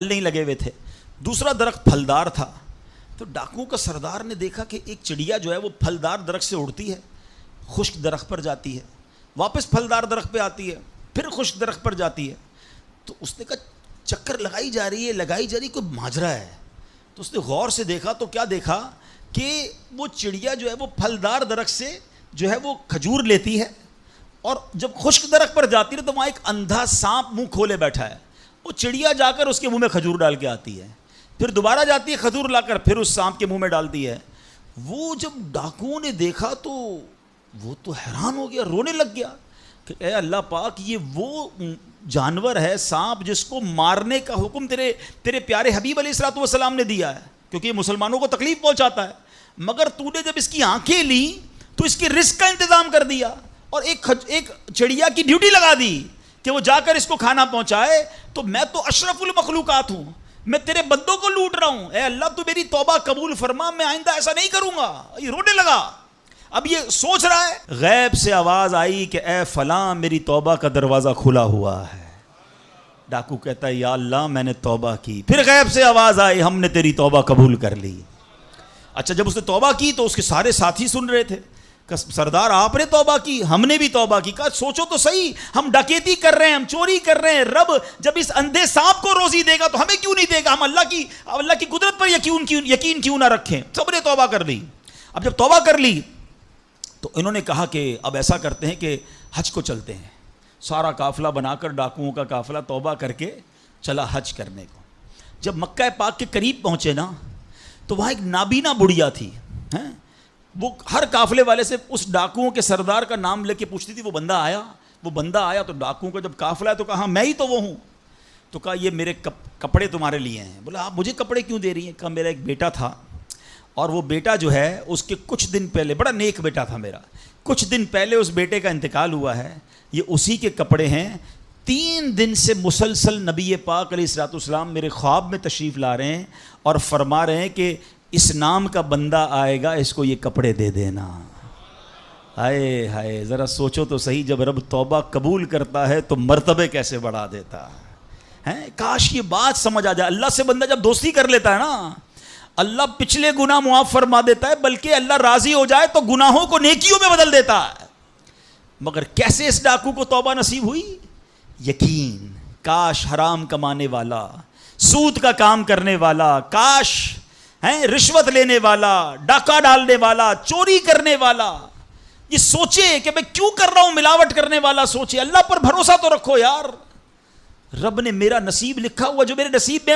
نہیں لگے ہوئے تھے، دوسرا درخت پھلدار تھا. تو ڈاکوؤں کا سردار نے دیکھا کہ ایک چڑیا جو ہے وہ پھلدار درخت سے اڑتی ہے، خشک درخت پر جاتی ہے، واپس پھلدار درخت پہ آتی ہے، پھر خشک درخت پر جاتی ہے. تو اس نے کہا چکر لگائی جا رہی ہے، کوئی ماجرا ہے. تو اس نے غور سے دیکھا تو کیا دیکھا کہ وہ چڑیا جو ہے وہ پھلدار درخت سے جو ہے وہ کھجور لیتی ہے، اور جب خشک درخت پر جاتی ہے تو وہاں ایک اندھا سانپ منہ کھولے بیٹھا ہے. وہ چڑیا جا کر اس کے منہ میں کھجور ڈال کے آتی ہے، پھر دوبارہ جاتی ہے کھجور لا کر پھر اس سانپ کے منہ میں ڈالتی ہے. وہ جب ڈاکوؤں نے دیکھا تو وہ تو حیران ہو گیا، رونے لگ گیا کہ اے اللہ پاک، یہ وہ جانور ہے سانپ جس کو مارنے کا حکم تیرے پیارے حبیب علیہ الصلوۃ والسلام نے دیا ہے، کیونکہ یہ مسلمانوں کو تکلیف پہنچاتا ہے. مگر تو نے جب اس کی آنکھیں لی تو اس کے رزق کا انتظام کر دیا اور ایک چڑیا کی ڈیوٹی لگا دی کہ وہ جا کر اس کو کھانا پہنچائے. تو میں تو اشرف المخلوقات ہوں، میں تیرے بندوں کو لوٹ رہا ہوں، اے اللہ تو میری توبہ قبول فرما، میں آئندہ ایسا نہیں کروں گا. یہ رونے لگا. اب یہ سوچ رہا ہے، غیب سے آواز آئی کہ اے فلاں، میری توبہ کا دروازہ کھلا ہوا ہے. ڈاکو کہتا ہے یا اللہ میں نے توبہ کی. پھر غیب سے آواز آئی، ہم نے تیری توبہ قبول کر لی. اچھا، جب اس نے توبہ کی تو اس کے سارے ساتھی سن رہے تھے کہ سردار آپ نے توبہ کی، ہم نے بھی توبہ کی. کہا سوچو تو صحیح، ہم ڈکیتی کر رہے ہیں، ہم چوری کر رہے ہیں، رب جب اس اندھے سانپ کو روزی دے گا تو ہمیں کیوں نہیں دے گا؟ ہم اللہ کی قدرت پر یقین کیوں نہ رکھیں؟ سب نے توبہ کر لی. اب جب توبہ کر لی تو انہوں نے کہا کہ اب ایسا کرتے ہیں کہ حج کو چلتے ہیں. سارا قافلہ بنا کر ڈاکوؤں کا قافلہ توبہ کر کے چلا حج کرنے کو. جب مکہ پاک کے قریب پہنچے نا تو وہاں ایک نابینا بڑھیا تھی. وہ ہر قافلے والے سے اس ڈاکوؤں کے سردار کا نام لے کے پوچھتی تھی. وہ بندہ آیا تو ڈاکوؤں کا جب قافلہ ہے تو کہا میں ہی تو وہ ہوں. تو کہا یہ میرے کپڑے تمہارے لیے ہیں. بولا آپ مجھے کپڑے کیوں دے رہی ہیں؟ کہا میرا ایک بیٹا تھا اور وہ بیٹا جو ہے اس کے کچھ دن پہلے، بڑا نیک بیٹا تھا میرا، کچھ دن پہلے اس بیٹے کا انتقال ہوا ہے، یہ اسی کے کپڑے ہیں. 3 دن سے مسلسل نبی پاک علیہ الصلوۃ والسلام میرے خواب میں تشریف لا رہے ہیں اور فرما رہے ہیں کہ اس نام کا بندہ آئے گا، اس کو یہ کپڑے دے دینا. ہائے ہائے، ذرا سوچو تو صحیح، جب رب توبہ قبول کرتا ہے تو مرتبے کیسے بڑھا دیتا ہے. کاش یہ بات سمجھ آ جائے. اللہ سے بندہ جب دوستی کر لیتا ہے نا، اللہ پچھلے گناہ معاف فرما دیتا ہے، بلکہ اللہ راضی ہو جائے تو گناہوں کو نیکیوں میں بدل دیتا ہے. مگر کیسے اس ڈاکو کو توبہ نصیب ہوئی؟ یقین. کاش حرام کمانے والا، سود کا کام کرنے والا، کاش رشوت لینے والا، ڈاکہ ڈالنے والا، چوری کرنے والا یہ سوچے کہ میں کیوں کر رہا ہوں. ملاوٹ کرنے والا سوچے. اللہ پر بھروسہ تو رکھو یار، رب نے میرا نصیب لکھا ہوا، جو میرے نصیب میں